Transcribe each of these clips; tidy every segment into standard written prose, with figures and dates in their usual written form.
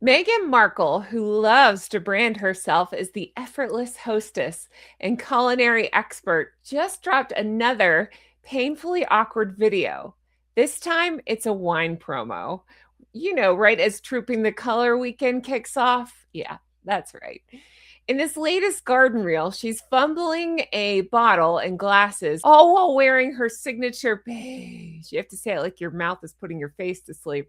Meghan Markle, who loves to brand herself as the effortless hostess and culinary expert, just dropped another painfully awkward video. This time, it's a wine promo. You know, right as Trooping the Color weekend kicks off? Yeah, that's right. In this latest garden reel, she's fumbling a bottle and glasses, all while wearing her signature beige. You have to say it like your mouth is putting your face to sleep.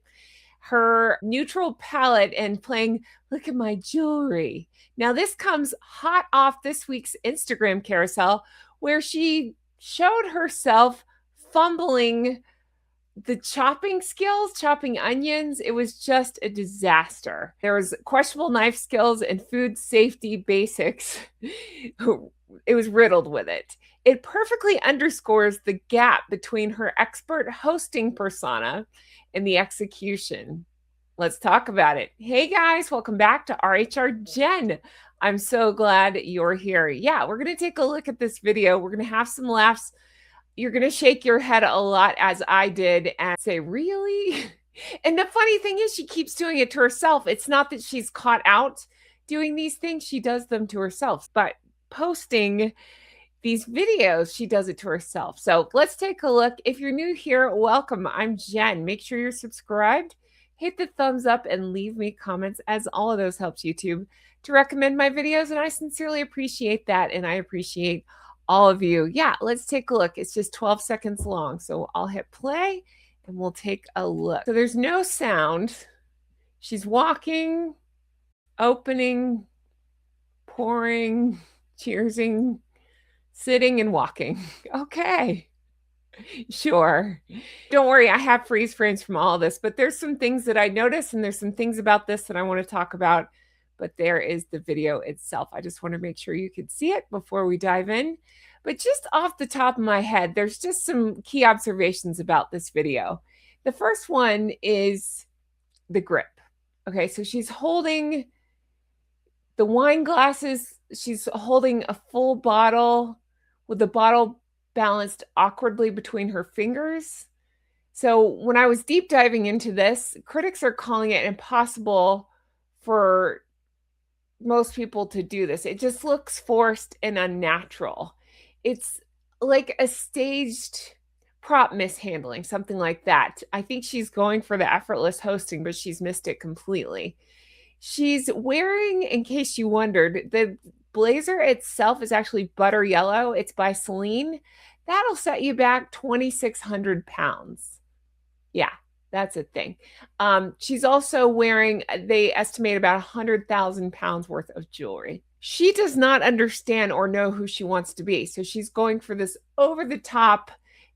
Her neutral palette and playing, look at my jewelry. Now, this comes hot off this week's Instagram carousel where she showed herself fumbling the chopping skills, chopping onions. It was just a disaster. There was questionable knife skills and food safety basics. It was riddled with it. It perfectly underscores the gap between her expert hosting persona and the execution. Let's talk about it. Hey guys, welcome back to RHR Jen. I'm so glad you're here. Yeah, we're going to take a look at this video. We're going to have some laughs. You're going to shake your head a lot as I did and say, really? And the funny thing is she keeps doing it to herself. It's not that she's caught out doing these things. She does them to herself. But posting these videos, she does it to herself. So let's take a look. If you're new here, welcome. I'm Jen. Make sure you're subscribed. Hit the thumbs up and leave me comments, as all of those helps YouTube to recommend my videos. And I sincerely appreciate that. And I appreciate all of you. Yeah, let's take a look. It's just 12 seconds long. So I'll hit play and we'll take a look. So there's no sound. She's walking, opening, pouring, cheersing, sitting and walking. Okay. Sure. Don't worry, I have freeze frames from all of this, but there's some things that I noticed and there's some things about this that I want to talk about. But there is the video itself. I just want to make sure you could see it before we dive in. But just off the top of my head, there's just some key observations about this video. The first one is the grip. Okay, so she's holding the wine glasses. She's holding a full bottle with the bottle balanced awkwardly between her fingers. So when I was deep diving into this, critics are calling it impossible for most people to do this. It just looks forced and unnatural. It's like a staged prop mishandling, something like that. I think she's going for the effortless hosting, but she's missed it completely. She's wearing, in case you wondered, the blazer itself is actually butter yellow. It's by Celine. That'll set you back 2,600 pounds. Yeah, that's a thing. She's also wearing, they estimate about 100,000 pounds worth of jewelry. She does not understand or know who she wants to be. So she's going for this over the top,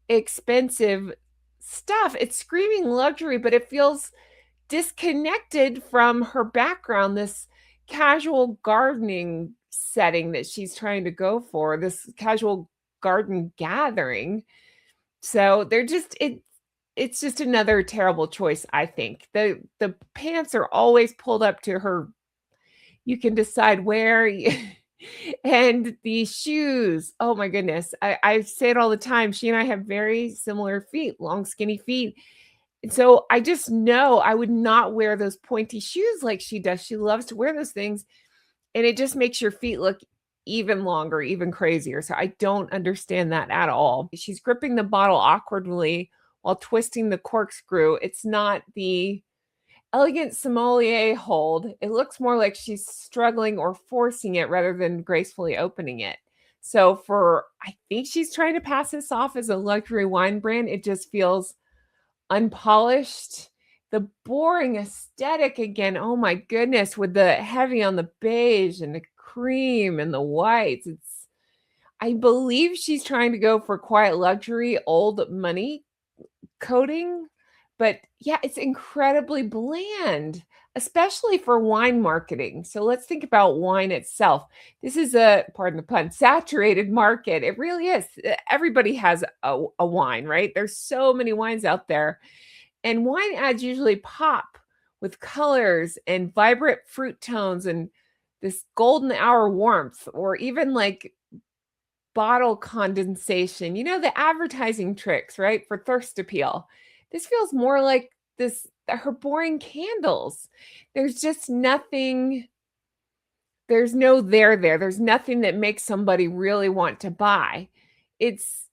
expensive stuff. It's screaming luxury, but it feels disconnected from her background, this casual gardening setting that she's trying to go for, this casual garden gathering. So they're just it's just another terrible choice, I think. The pants are always pulled up to her. You can decide where. And the shoes, oh my goodness. I say it all the time. She and I have very similar feet, long, skinny feet. And so I just know I would not wear those pointy shoes like she does. She loves to wear those things. And it just makes your feet look even longer, even crazier. So I don't understand that at all. She's gripping the bottle awkwardly while twisting the corkscrew. It's not the elegant sommelier hold. It looks more like she's struggling or forcing it rather than gracefully opening it. So I think she's trying to pass this off as a luxury wine brand. It just feels unpolished. The boring aesthetic again. Oh my goodness, with the heavy on the beige and the cream and the whites. I believe she's trying to go for quiet luxury, old money coating. But yeah, it's incredibly bland, especially for wine marketing. So let's think about wine itself. This is pardon the pun, saturated market. It really is. Everybody has a wine, right? There's so many wines out there. And wine ads usually pop with colors and vibrant fruit tones and this golden hour warmth, or even like bottle condensation. You know, the advertising tricks, right? For thirst appeal. This feels more like this her boring candles. There's just nothing, there's no there. There's nothing that makes somebody really want to buy. It's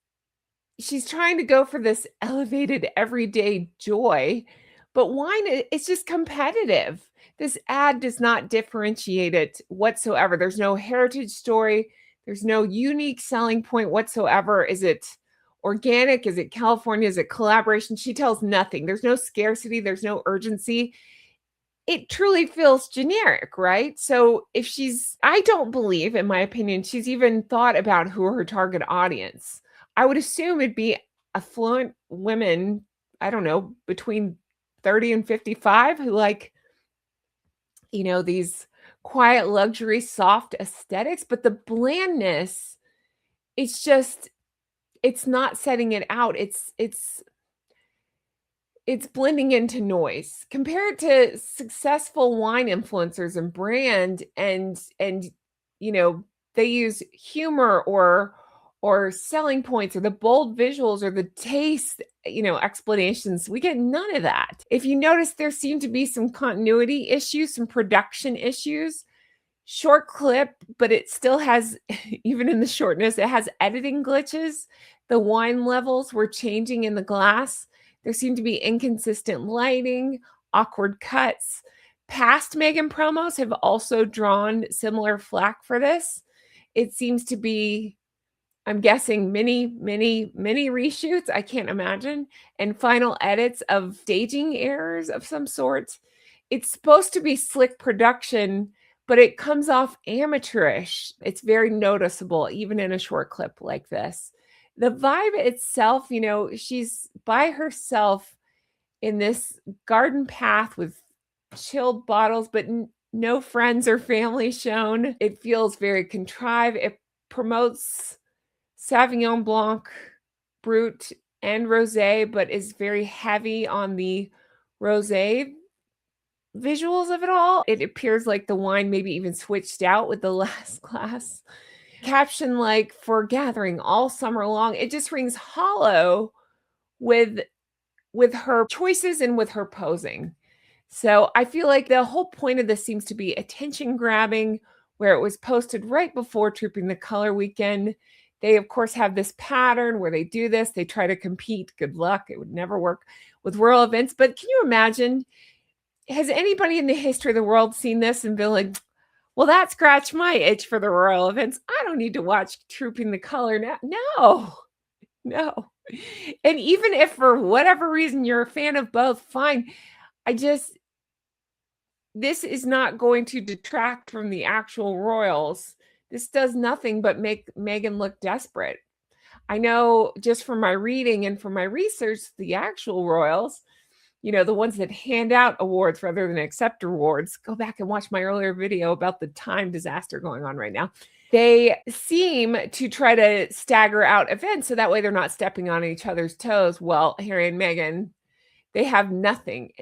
She's trying to go for this elevated everyday joy, but wine, it's just competitive. This ad does not differentiate it whatsoever. There's no heritage story. There's no unique selling point whatsoever. Is it organic? Is it California? Is it collaboration? She tells nothing. There's no scarcity. There's no urgency. It truly feels generic, right? So if I don't believe, in my opinion, she's even thought about who are her target audience. I would assume it'd be affluent women, I don't know, between 30 and 55 who like, these quiet luxury, soft aesthetics, but the blandness, it's not setting it out. It's blending into noise. Compare it to successful wine influencers and brand and you know, they use humor or selling points or the bold visuals or the taste, explanations. We get none of that. If you notice, there seem to be some continuity issues, some production issues. Short clip, but it still has, even in the shortness, it has editing glitches. The wine levels were changing in the glass. There seemed to be inconsistent lighting, awkward cuts. Past Meghan promos have also drawn similar flack for this. It seems to be, I'm guessing, many reshoots. I can't imagine. And final edits of staging errors of some sort. It's supposed to be slick production, but it comes off amateurish. It's very noticeable, even in a short clip like this. The vibe itself, she's by herself in this garden path with chilled bottles, but no friends or family shown. It feels very contrived. It promotes Sauvignon Blanc, Brut, and Rosé, but is very heavy on the Rosé visuals of it all. It appears like the wine maybe even switched out with the last glass. Caption like, for gathering all summer long. It just rings hollow with her choices and with her posing. So I feel like the whole point of this seems to be attention grabbing, where it was posted right before Trooping the Color weekend. They, of course, have this pattern where they do this. They try to compete. Good luck. It would never work with royal events. But can you imagine? Has anybody in the history of the world seen this and been like, well, that scratched my itch for the royal events. I don't need to watch Trooping the Color now. No. And even if for whatever reason you're a fan of both, fine. This is not going to detract from the actual royals. This does nothing but make Meghan look desperate. I know just from my reading and from my research, the actual royals, the ones that hand out awards rather than accept awards, go back and watch my earlier video about the time disaster going on right now. They seem to try to stagger out events so that way they're not stepping on each other's toes. Well, Harry and Meghan, they have nothing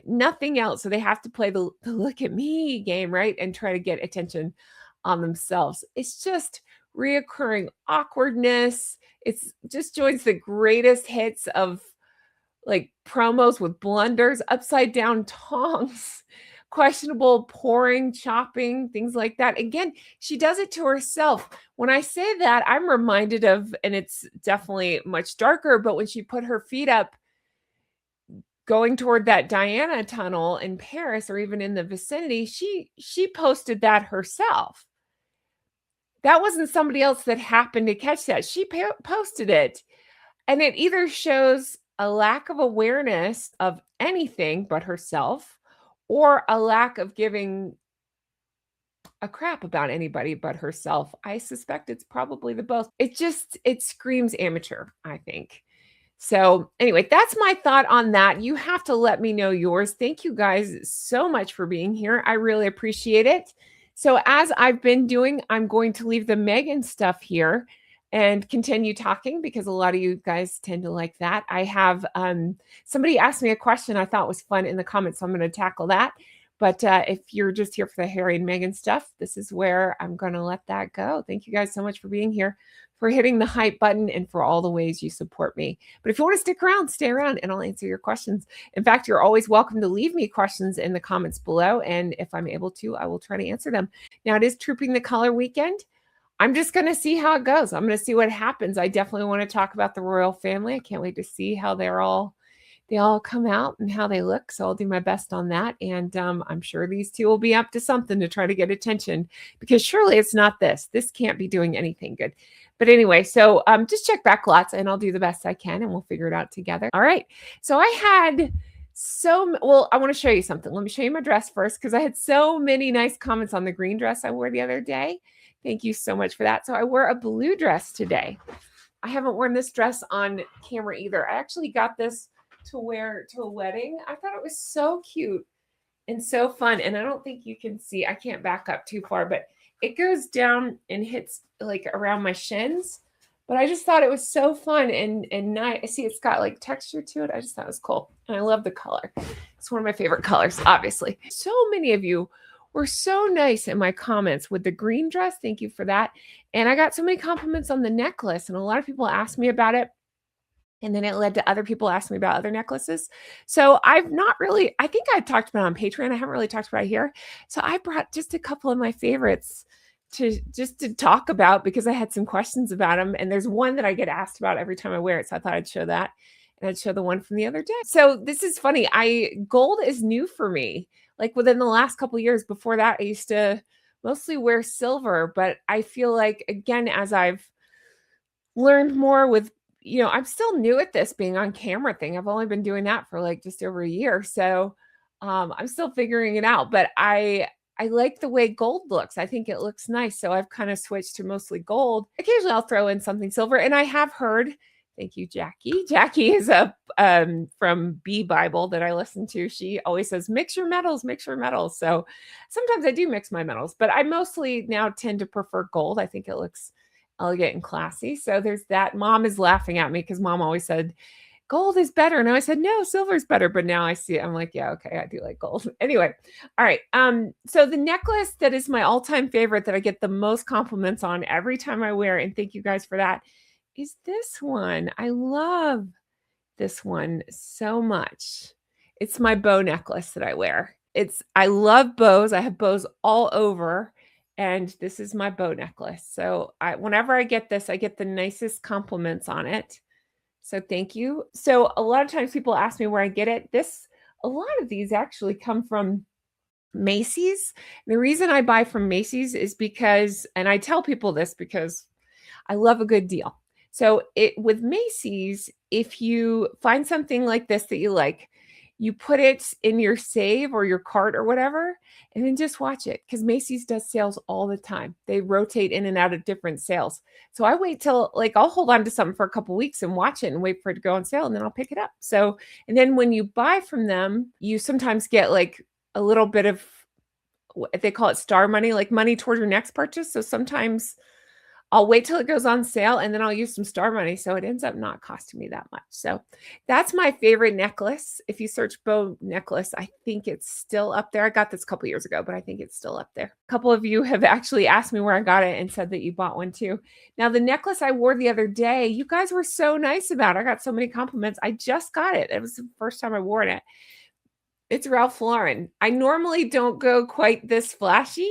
else. So they have to play the look at me game, right? And try to get attention on themselves. It's just reoccurring awkwardness. It's just joins the greatest hits of like promos with blunders, upside down tongs, questionable pouring, chopping, things like that. Again, she does it to herself. When I say that, I'm reminded of, and it's definitely much darker, but when she put her feet up going toward that Diana tunnel in Paris or even in the vicinity, she posted that herself. That wasn't somebody else that happened to catch that. She posted it. And it either shows a lack of awareness of anything but herself or a lack of giving a crap about anybody but herself. I suspect it's probably the both. It screams amateur, I think. So anyway, that's my thought on that. You have to let me know yours. Thank you guys so much for being here. I really appreciate it. So as I've been doing, I'm going to leave the Meghan stuff here and continue talking because a lot of you guys tend to like that. I have somebody asked me a question I thought was fun in the comments, so I'm going to tackle that. But if you're just here for the Harry and Meghan stuff, this is where I'm going to let that go. Thank you guys so much for being here. for hitting the hype button, and for all the ways you support me. But if you want to stick around, stay around and I'll answer your questions. In fact, you're always welcome to leave me questions in the comments below. And if I'm able to, I will try to answer them. Now, it is Trooping the Color weekend. I'm just going to see how it goes. I'm going to see what happens. I definitely want to talk about the royal family. I can't wait to see how they all come out and how they look. So I'll do my best on that. And I'm sure these two will be up to something to try to get attention, because surely it's not this. This can't be doing anything good. But anyway, so just check back lots and I'll do the best I can and we'll figure it out together. All right. So I had I want to show you something. Let me show you my dress first, because I had so many nice comments on the green dress I wore the other day. Thank you so much for that. So I wore a blue dress today. I haven't worn this dress on camera either. I actually got this to wear to a wedding. I thought it was so cute and so fun. And I don't think you can see, I can't back up too far, but it goes down and hits like around my shins. But I just thought it was so fun and nice. I see it's got like texture to it. I just thought it was cool. And I love the color. It's one of my favorite colors, obviously. So many of you were so nice in my comments with the green dress. Thank you for that. And I got so many compliments on the necklace, and a lot of people asked me about it. And then it led to other people asking me about other necklaces. So I think I talked about it on Patreon. I haven't really talked about it here. So I brought just a couple of my favorites to talk about, because I had some questions about them. And there's one that I get asked about every time I wear it. So I thought I'd show that. And I'd show the one from the other day. So this is funny. Gold is new for me. Like within the last couple of years. Before that, I used to mostly wear silver. But I feel like, again, as I've learned more with, I'm still new at this being on camera thing. I've only been doing that for like just over a year. So I'm still figuring it out. But I like the way gold looks. I think it looks nice. So I've kind of switched to mostly gold. Occasionally I'll throw in something silver. And I have heard, thank you, Jackie. Jackie is from B Bible that I listen to. She always says, mix your metals, mix your metals. So sometimes I do mix my metals, but I mostly now tend to prefer gold. I think it looks elegant and classy. So there's that. Mom is laughing at me because Mom always said gold is better. And I always said, no, silver is better. But now I see it. I'm like, yeah, okay, I do like gold. Anyway. All right. So the necklace that is my all-time favorite that I get the most compliments on every time I wear, and thank you guys for that, is this one. I love this one so much. It's my bow necklace that I wear. I love bows. I have bows all over. And this is my bow necklace. So whenever I get this, I get the nicest compliments on it. So thank you. So a lot of times people ask me where I get it. A lot of these actually come from Macy's. The reason I buy from Macy's is because, and I tell people this because I love a good deal. So with Macy's, if you find something like this that you like, you put it in your save or your cart or whatever, and then just watch it, because Macy's does sales all the time. They rotate in and out of different sales. So I wait till, like, I'll hold on to something for a couple weeks and watch it and wait for it to go on sale, and then I'll pick it up. So, and then when you buy from them, you sometimes get like a little bit of, they call it star money, like money toward your next purchase. So sometimes I'll wait till it goes on sale and then I'll use some star money. So it ends up not costing me that much. So that's my favorite necklace. If you search bow necklace, I think it's still up there. I got this a couple years ago, but I think it's still up there. A couple of you have actually asked me where I got it and said that you bought one too. Now, the necklace I wore the other day, you guys were so nice about it. I got so many compliments. I just got it. It was the first time I wore it. It's Ralph Lauren. I normally don't go quite this flashy,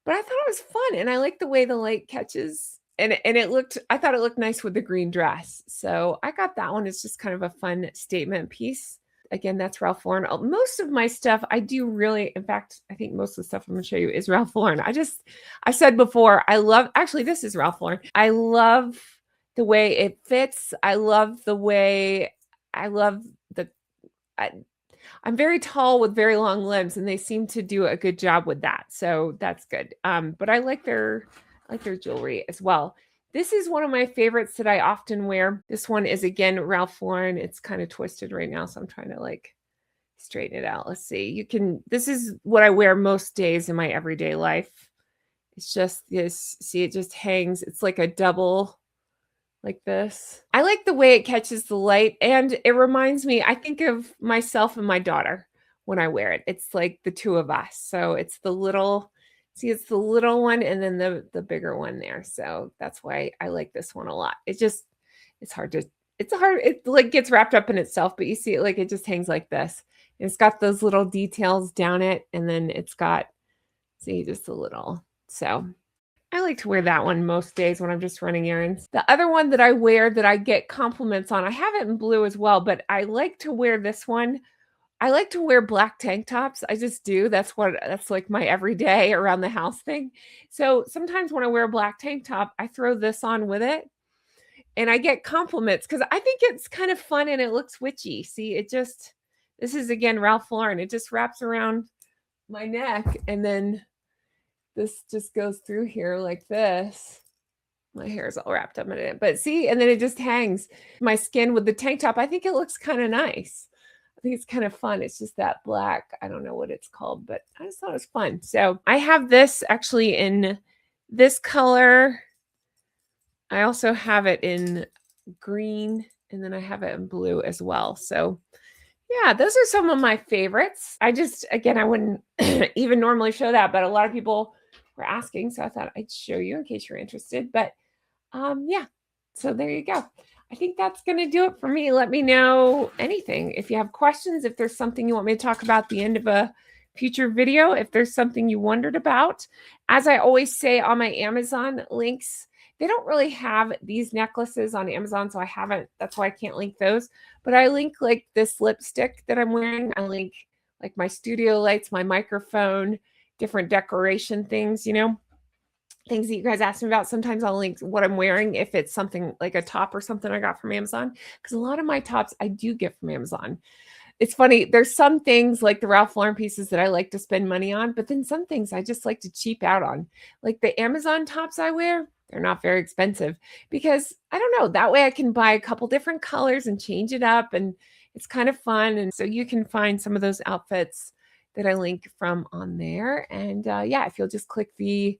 but I thought it was fun, and I like the way the light catches, and I thought it looked nice with the green dress. So I got that one. It's just kind of a fun statement piece. Again, that's Ralph Lauren. Most of my stuff, I do really, in fact, I think most of the stuff I'm going to show you is Ralph Lauren. I said before, actually, this is Ralph Lauren. I love the way it fits. I'm very tall with very long limbs, and they seem to do a good job with that. So that's good. But I like their jewelry as well. This is one of my favorites that I often wear. This one is, again, Ralph Lauren. It's kind of twisted right now, so I'm trying to like straighten it out. Let's see. This is what I wear most days in my everyday life. It's just this, see, it just hangs. It's like a double, like this. I like the way it catches the light, and it reminds me, I think of myself and my daughter when I wear it. It's like the two of us. So it's See, it's the little one and then the bigger one there. So that's why I like this one a lot. It's hard to, it like gets wrapped up in itself, but you see it like it just hangs like this. And it's got those little details down it. And then it's got, see, just a little. So I like to wear that one most days when I'm just running errands. The other one that I wear that I get compliments on, I have it in blue as well, but I like to wear this one. I like to wear black tank tops. I just do. That's like my everyday around the house thing. So sometimes when I wear a black tank top, I throw this on with it and I get compliments because I think it's kind of fun and it looks witchy. See, this is again Ralph Lauren. It just wraps around my neck and then this just goes through here like this. My hair is all wrapped up in it, but see, and then it just hangs my skin with the tank top. I think it looks kind of nice. I think it's kind of fun. It's just that black. I don't know what it's called, but I just thought it was fun. So I have this actually in this color. I also have it in green, and then I have it in blue as well. So yeah, those are some of my favorites. Again, I wouldn't even normally show that, but a lot of people were asking, so I thought I'd show you in case you're interested. But yeah, so there you go. I think that's going to do it for me. Let me know anything. If you have questions, if there's something you want me to talk about at the end of a future video, if there's something you wondered about. As I always say on my Amazon links, they don't really have these necklaces on Amazon, so that's why I can't link those. But I link like this lipstick that I'm wearing. I link like my studio lights, my microphone, different decoration things, things that you guys asked me about. Sometimes I'll link what I'm wearing if it's something like a top or something I got from Amazon, because a lot of my tops I do get from Amazon. It's funny. There's some things like the Ralph Lauren pieces that I like to spend money on, but then some things I just like to cheap out on. Like the Amazon tops I wear, they're not very expensive because I don't know, that way I can buy a couple different colors and change it up and it's kind of fun. And so you can find some of those outfits that I link from on there. And yeah, if you'll just click the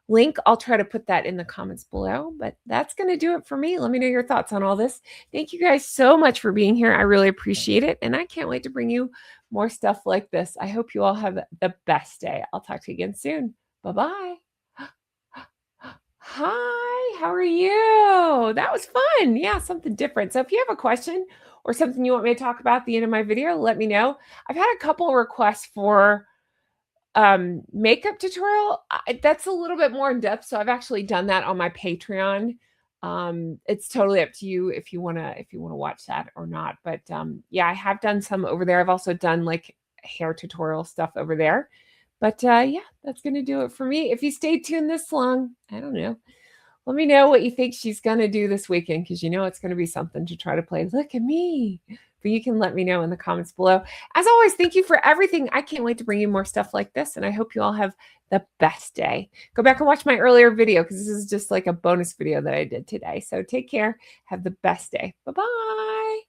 link, I'll try to put that in the comments below. But that's going to do it for me. Let me know your thoughts on all this. Thank you guys so much for being here. I really appreciate it. And I can't wait to bring you more stuff like this. I hope you all have the best day. I'll talk to you again soon. Bye-bye. Hi, how are you? That was fun. Yeah, something different. So if you have a question or something you want me to talk about at the end of my video, let me know. I've had a couple of requests for makeup tutorial. That's a little bit more in depth, so I've actually done that on my Patreon. It's totally up to you if you want to watch that or not, but yeah, I have done some over there. I've also done like hair tutorial stuff over there. But yeah, that's going to do it for me. If you stayed tuned this long, I don't know. Let me know what you think she's going to do this weekend, because it's going to be something to try to play. Look at me. But you can let me know in the comments below. As always, thank you for everything. I can't wait to bring you more stuff like this, and I hope you all have the best day. Go back and watch my earlier video, because this is just like a bonus video that I did today. So take care. Have the best day. Bye-bye.